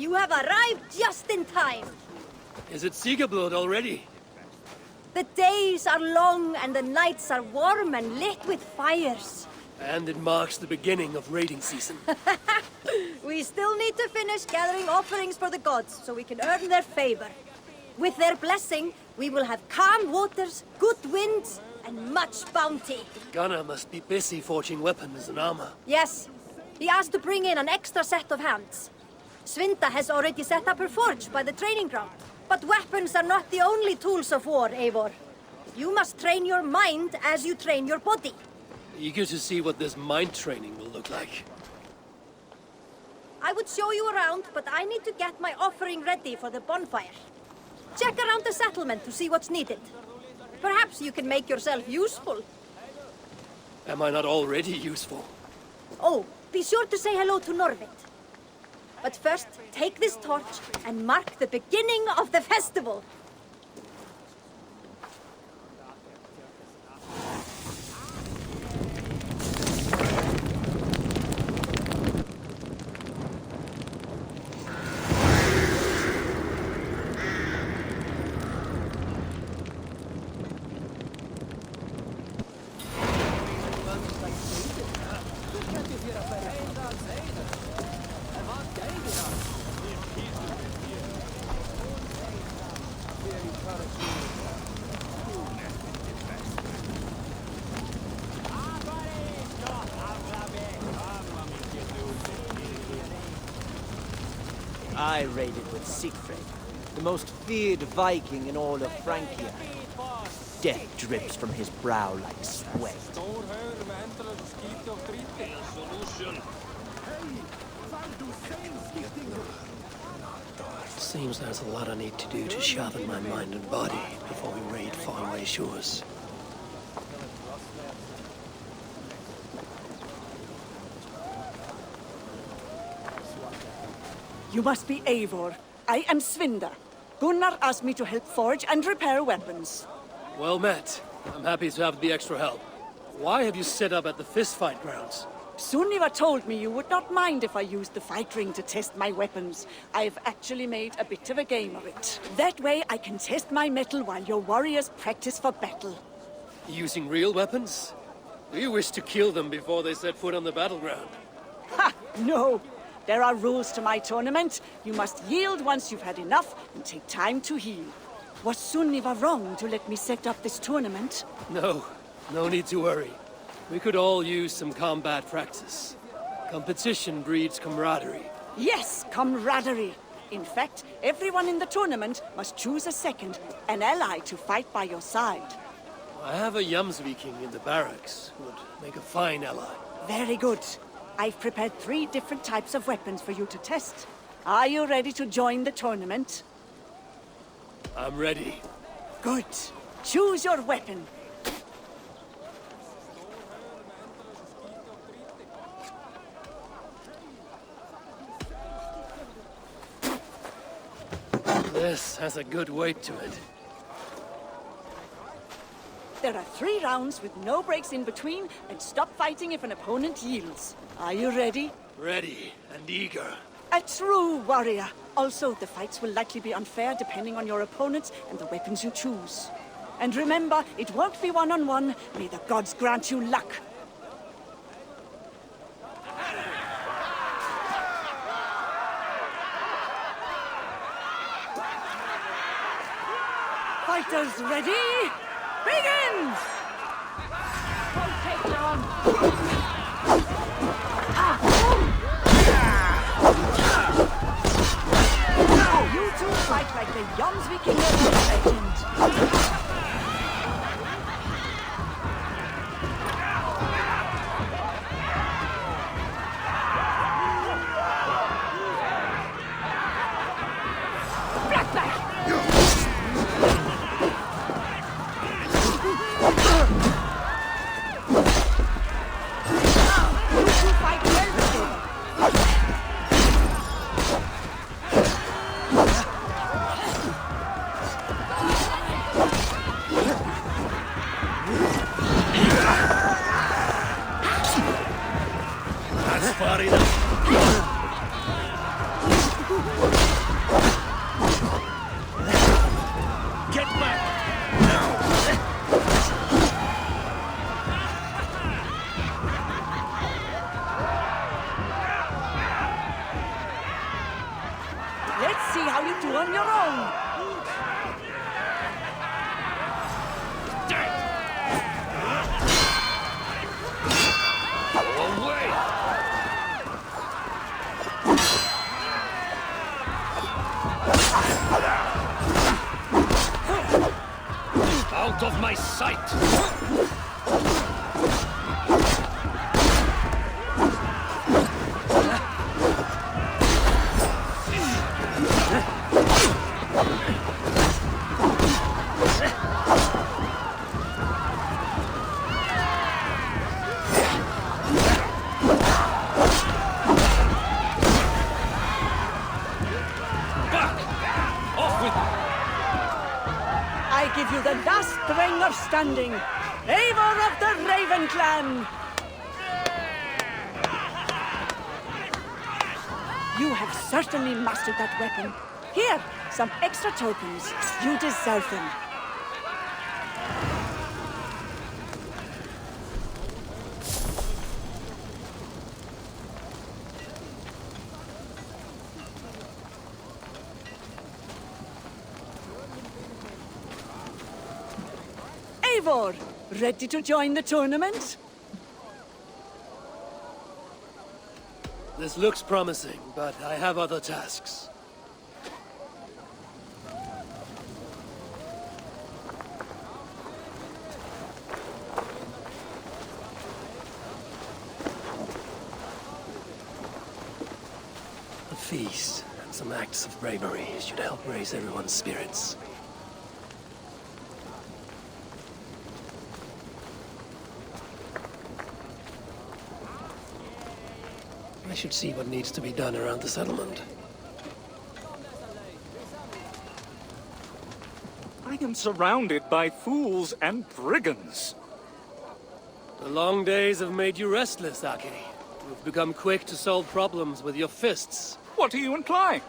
You have arrived just in time. Is it Siegerblood already? The days are long and the nights are warm and lit with fires. And it marks the beginning of raiding season. We still need to finish gathering offerings for the gods so we can earn their favor. With their blessing, we will have calm waters, good winds, and much bounty. Gunnar must be busy forging weapons and armor. Yes. He asked to bring in an extra set of hands. Svinda has already set up her forge by the training ground. But weapons are not the only tools of war, Eivor. You must train your mind as you train your body. Eager to see what this mind training will look like. I would show you around, but I need to get my offering ready for the bonfire. Check around the settlement to see what's needed. Perhaps you can make yourself useful. Am I not already useful? Oh, be sure to say hello to Norvit. But first, take this torch and mark the beginning of the festival. I raided with Siegfried, the most feared Viking in all of Francia. Death drips from his brow like sweat. Seems there's a lot I need to do to sharpen my mind and body before we raid faraway shores. You must be Eivor. I am Svinda. Gunnar asked me to help forge and repair weapons. Well met. I'm happy to have the extra help. Why have you set up at the fistfight grounds? Sunniva told me you would not mind if I used the fight ring to test my weapons. I've actually made a bit of a game of it. That way I can test my mettle while your warriors practice for battle. Using real weapons? Do you wish to kill them before they set foot on the battleground? Ha! No! There are rules to my tournament. You must yield once you've had enough and take time to heal. Was Sunniva wrong to let me set up this tournament? No. No need to worry. We could all use some combat practice. Competition breeds camaraderie. Yes, camaraderie. In fact, everyone in the tournament must choose a second, an ally to fight by your side. I have a Jomsviking in the barracks who would make a fine ally. Very good. I've prepared 3 different types of weapons for you to test. Are you ready to join the tournament? I'm ready. Good. Choose your weapon. This has a good weight to it. There are 3 rounds with no breaks in between, and stop fighting if an opponent yields. Are you ready? Ready and eager. A true warrior. Also, the fights will likely be unfair depending on your opponents and the weapons you choose. And remember, it won't be one-on-one. May the gods grant you luck. Fighters ready? Begin! You two fight like the Jomsviking legend. That's far enough. Get back! Let's see how you do on your own. Out of my sight! I give you the last ring of standing. Eivor of the Raven Clan! You have certainly mastered that weapon. Here, some extra tokens. You deserve them. Eivor, ready to join the tournament? This looks promising, but I have other tasks. A feast and some acts of bravery should help raise everyone's spirits. I should see what needs to be done around the settlement. I am surrounded by fools and brigands. The long days have made you restless, Ake. You've become quick to solve problems with your fists. What are you implying?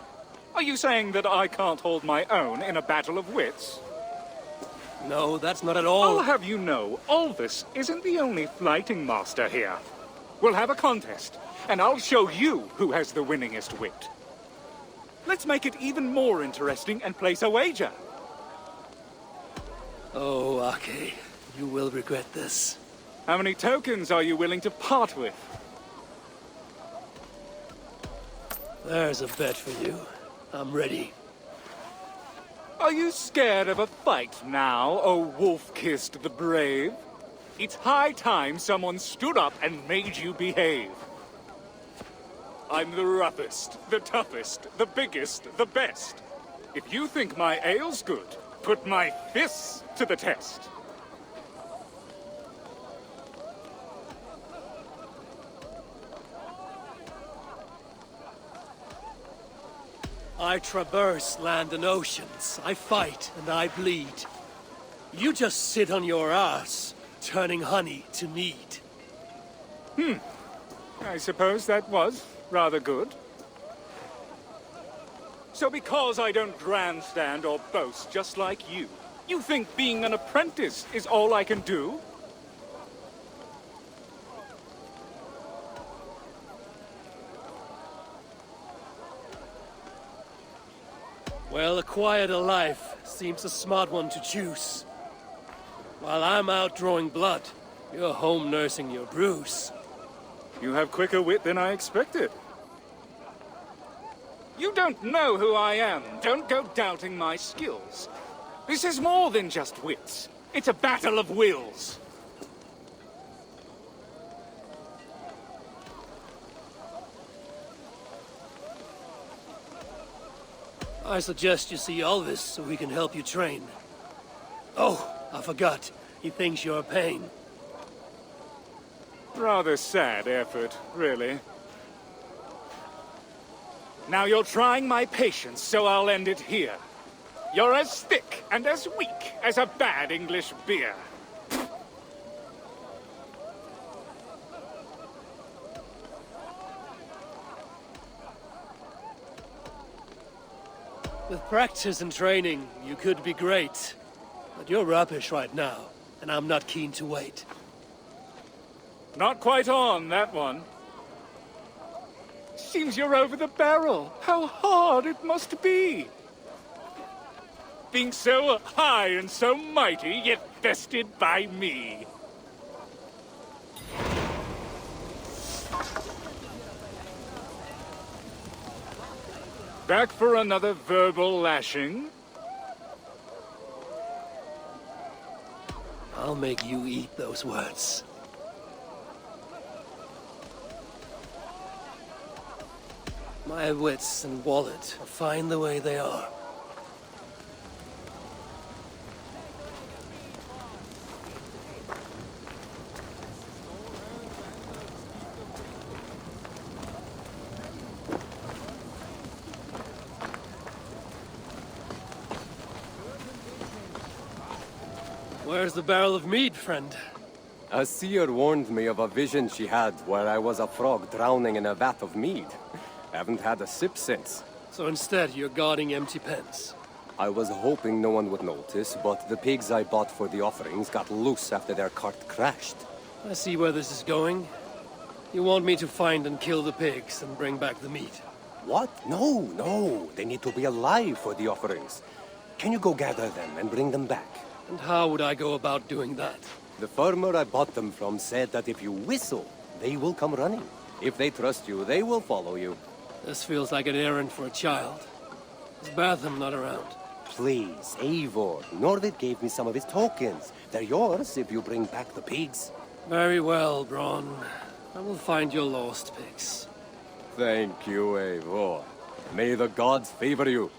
Are you saying that I can't hold my own in a battle of wits? No, that's not at I'll all. have you know, Alvis isn't the only fighting master here. We'll have a contest, and I'll show you who has the winningest wit. Let's make it even more interesting and place a wager. Oh, Ake, you will regret this. How many tokens are you willing to part with? There's a bet for you. I'm ready. Are you scared of a fight now, O Wolf-Kissed the Brave? It's high time someone stood up and made you behave. I'm the roughest, the toughest, the biggest, the best. If you think my ale's good, put my fists to the test. I traverse land and oceans. I fight and I bleed. You just sit on your ass, turning honey to mead. I suppose that was rather good. So because I don't grandstand or boast just like you, you think being an apprentice is all I can do? Well, a quieter life seems a smart one to choose. While I'm out drawing blood, you're home nursing your bruise. You have quicker wit than I expected. You don't know who I am. Don't go doubting my skills. This is more than just wits. It's a battle of wills. I suggest you see Alvis so we can help you train. Oh, I forgot. He thinks you're a pain. Rather sad effort, really. Now you're trying my patience, so I'll end it here. You're as thick and as weak as a bad English beer. With practice and training, you could be great. But you're rubbish right now, and I'm not keen to wait. Not quite on, that one. Seems you're over the barrel. How hard it must be. Being so high and so mighty, yet bested by me. Back for another verbal lashing? I'll make you eat those words. My wits and wallet are fine the way they are. Where's the barrel of mead, friend? A seer warned me of a vision she had where I was a frog drowning in a vat of mead. Haven't had a sip since. So instead, you're guarding empty pens. I was hoping no one would notice, but the pigs I bought for the offerings got loose after their cart crashed. I see where this is going. You want me to find and kill the pigs and bring back the meat. What? No, no. They need to be alive for the offerings. Can you go gather them and bring them back? And how would I go about doing that? The farmer I bought them from said that if you whistle, they will come running. If they trust you, they will follow you. This feels like an errand for a child. Is Batham not around? Please, Eivor. Norvid gave me some of his tokens. They're yours if you bring back the pigs. Very well, Bronn. I will find your lost pigs. Thank you, Eivor. May the gods favor you.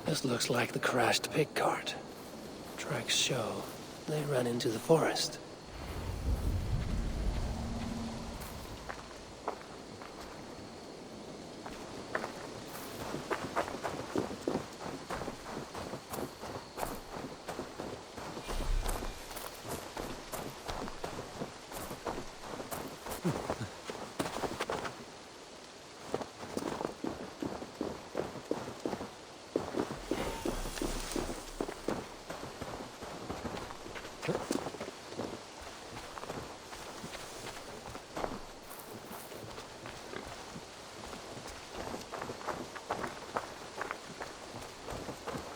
This looks like the crashed pig cart. Tracks show they ran into the forest.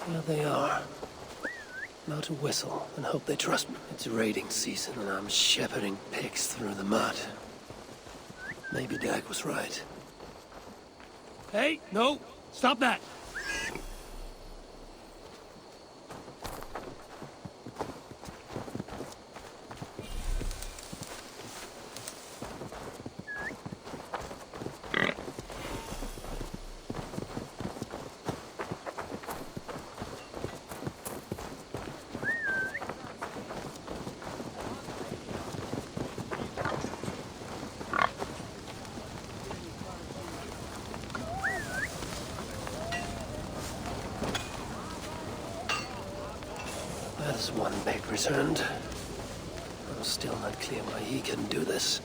There they are. Now to whistle and hope they trust me. It's raiding season and I'm shepherding pigs through the mud. Maybe Dag was right. Hey, no! Stop that! That's one pig returned. I'm still not clear why he couldn't do this.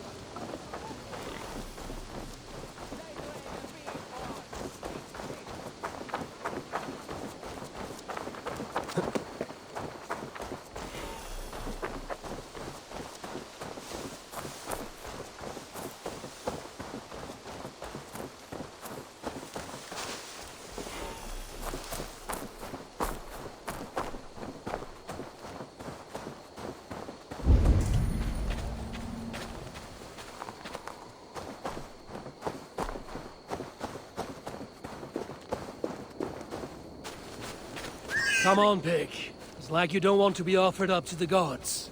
Come on, pig. It's like you don't want to be offered up to the gods.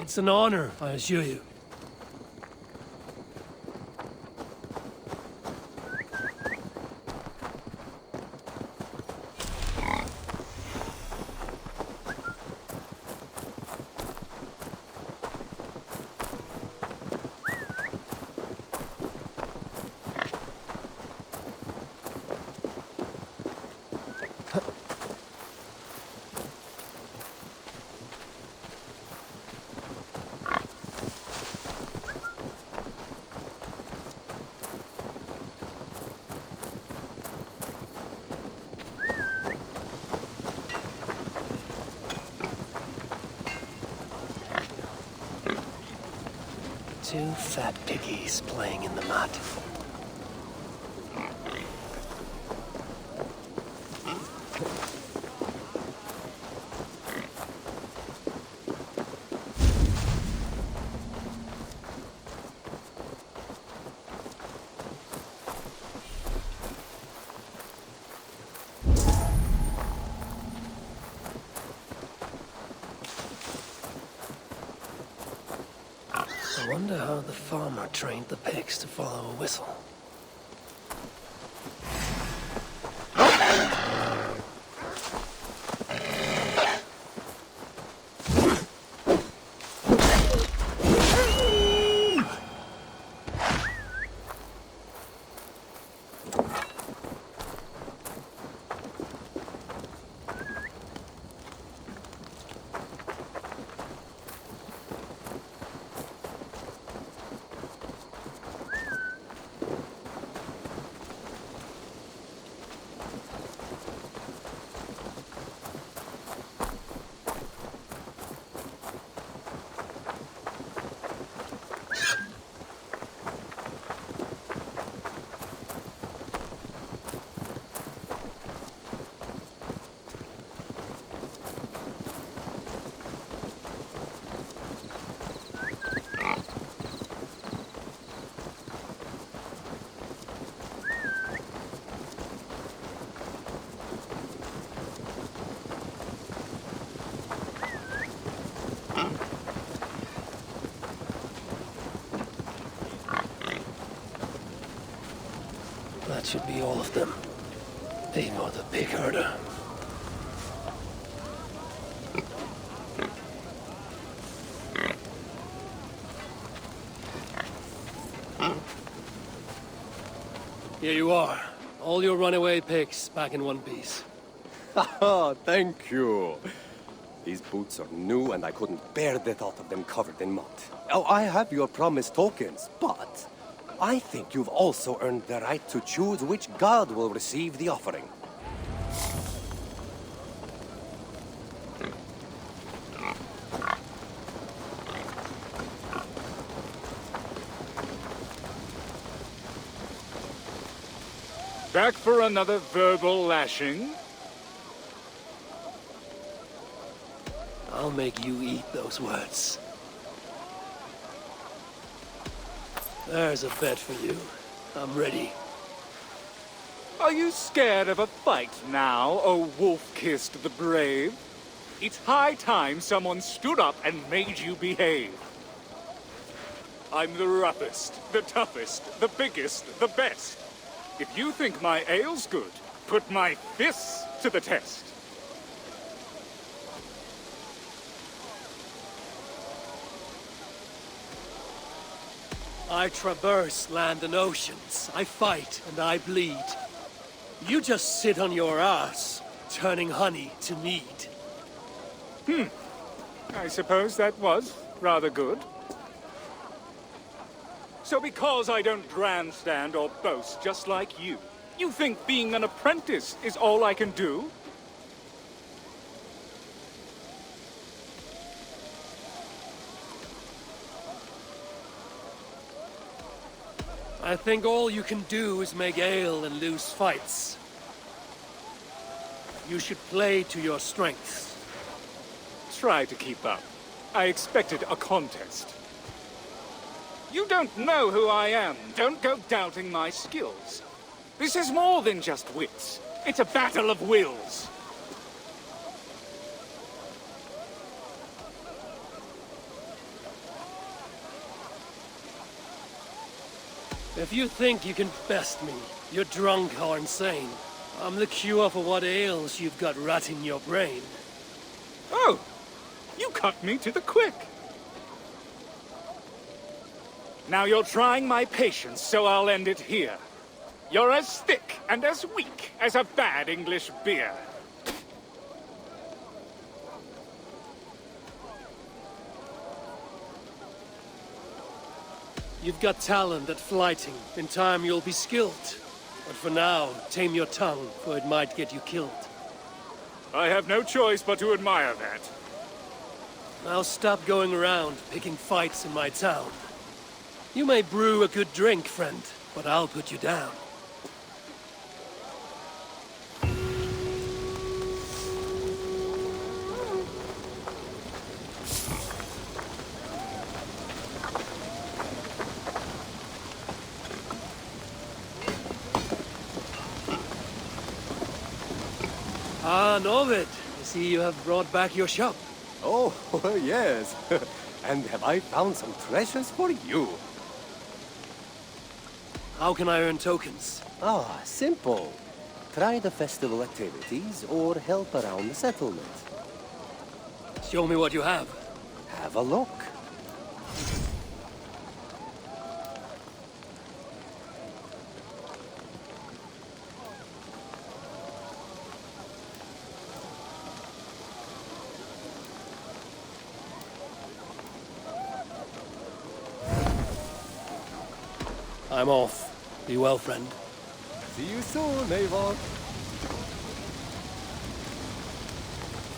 It's an honor, I assure you. Two fat piggies playing in the mud. I wonder how the farmer trained the pigs to follow a whistle. That should be all of them. Eivor the pig herder. Here you are. All your runaway pigs back in one piece. Haha, thank you. These boots are new and I couldn't bear the thought of them covered in mud. Oh, I have your promised tokens, but I think you've also earned the right to choose which god will receive the offering. Back for another verbal lashing? I'll make you eat those words. There's a bet for you. I'm ready. Are you scared of a fight now, O wolf-kissed the brave? It's high time someone stood up and made you behave. I'm the roughest, the toughest, the biggest, the best. If you think my ale's good, put my fists to the test. I traverse land and oceans. I fight and I bleed. You just sit on your ass, turning honey to mead. I suppose that was rather good. So because I don't grandstand or boast just like you, you think being an apprentice is all I can do? I think all you can do is make ale and lose fights. You should play to your strengths. Try to keep up. I expected a contest. You don't know who I am. Don't go doubting my skills. This is more than just wits. It's a battle of wills. If you think you can best me, you're drunk or insane. I'm the cure for what ails you've got rotting your brain. Oh, you cut me to the quick. Now you're trying my patience, so I'll end it here. You're as thick and as weak as a bad English beer. You've got talent at flighting. In time you'll be skilled. But for now, tame your tongue, for it might get you killed. I have no choice but to admire that. Now stop going around picking fights in my town. You may brew a good drink, friend, but I'll put you down. Ah, Novid. I see you have brought back your shop. Oh, yes. And have I found some treasures for you? How can I earn tokens? Ah, simple. Try the festival activities or help around the settlement. Show me what you have. Have a look. I'm off. Be well, friend. See you soon, Eivor.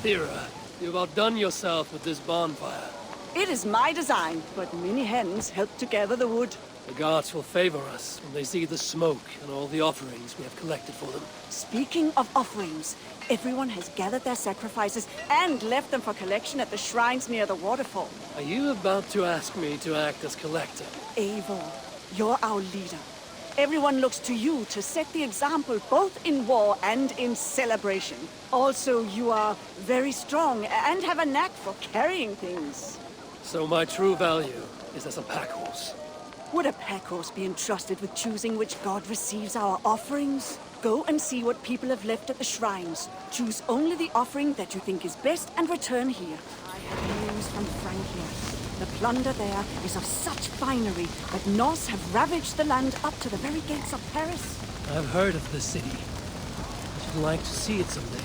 Thera, you've outdone yourself with this bonfire. It is my design, but many hands help to gather the wood. The gods will favor us when they see the smoke and all the offerings we have collected for them. Speaking of offerings, everyone has gathered their sacrifices and left them for collection at the shrines near the waterfall. Are you about to ask me to act as collector? Eivor, you're our leader. Everyone looks to you to set the example both in war and in celebration. Also, you are very strong and have a knack for carrying things. So my true value is as a pack horse. Would a pack horse be entrusted with choosing which god receives our offerings? Go and see what people have left at the shrines. Choose only the offering that you think is best and return here. I have news from Francia. The plunder there is of such finery that Norse have ravaged the land up to the very gates of Paris. I've heard of this city. I should like to see it someday.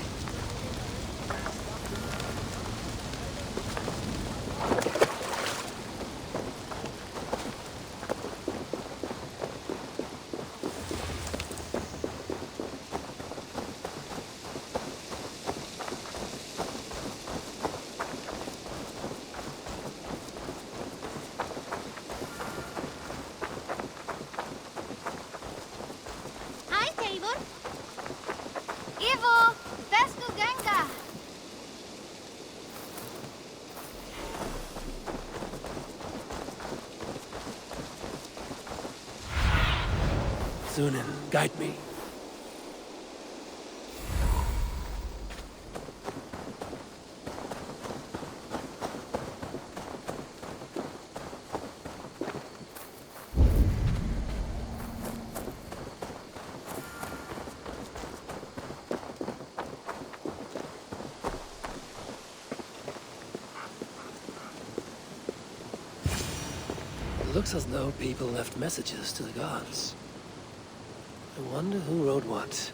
Hei, Eivor. Eivor, best of ganga. Sunan, guide me. It looks as though people left messages to the gods. I wonder who wrote what.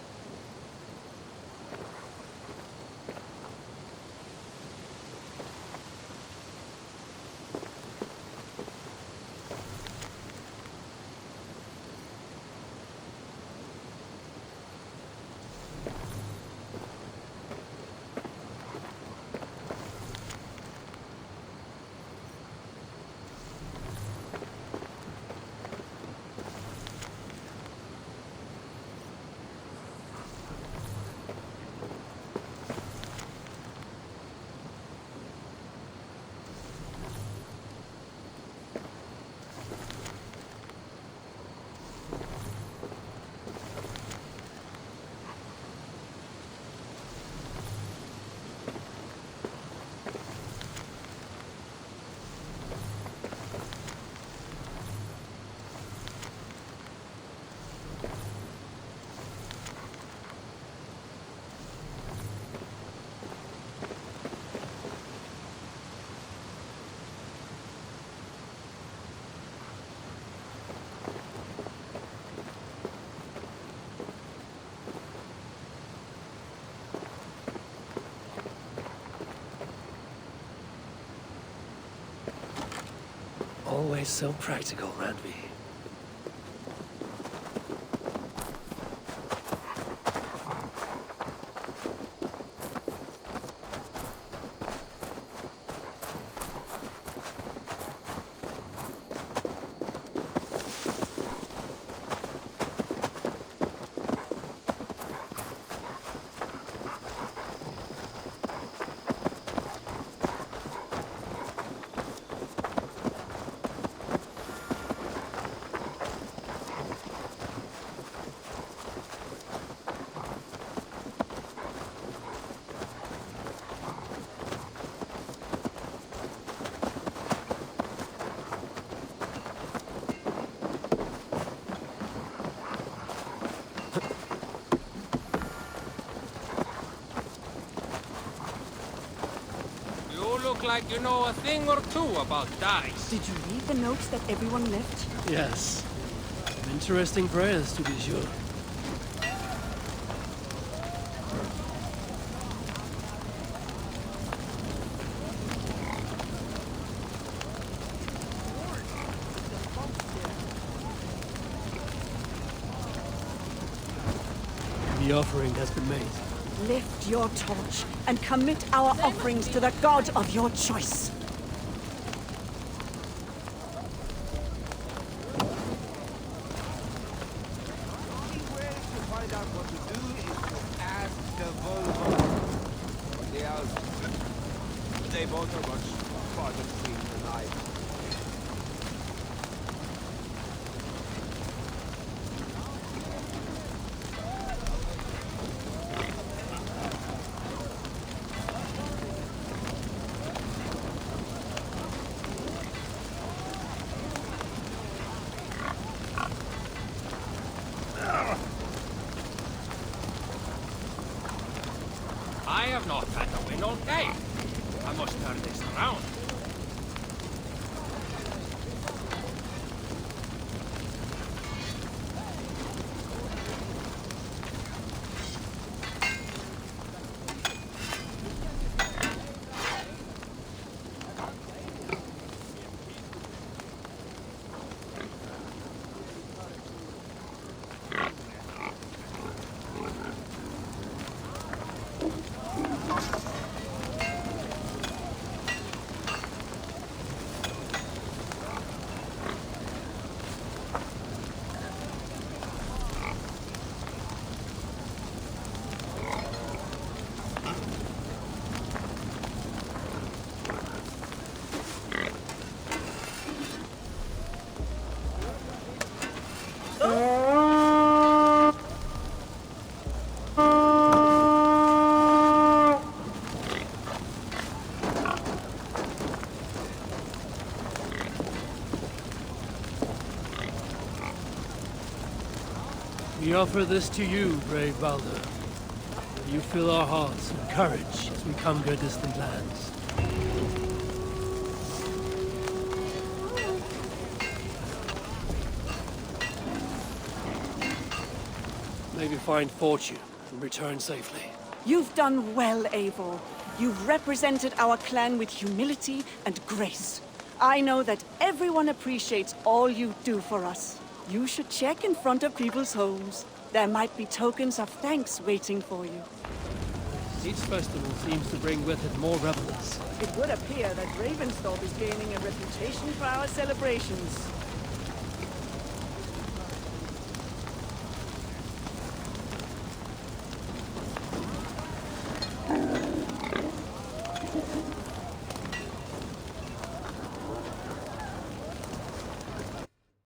Always so practical, Randvi. Look like you know a thing or two about dice. Did you read the notes that everyone left? Yes. Interesting prayers, to be sure. The offering has been made. Lift your torch and commit our offerings to the god of your choice. They both are much farther between than I. I have not had a win all day. I must turn this around. We offer this to you, brave Valda. May you fill our hearts with courage as we conquer distant lands. May we find fortune and return safely. You've done well, Eivor. You've represented our clan with humility and grace. I know that everyone appreciates all you do for us. You should check in front of people's homes. There might be tokens of thanks waiting for you. Each festival seems to bring with it more revelers. It would appear that Ravensthorpe is gaining a reputation for our celebrations.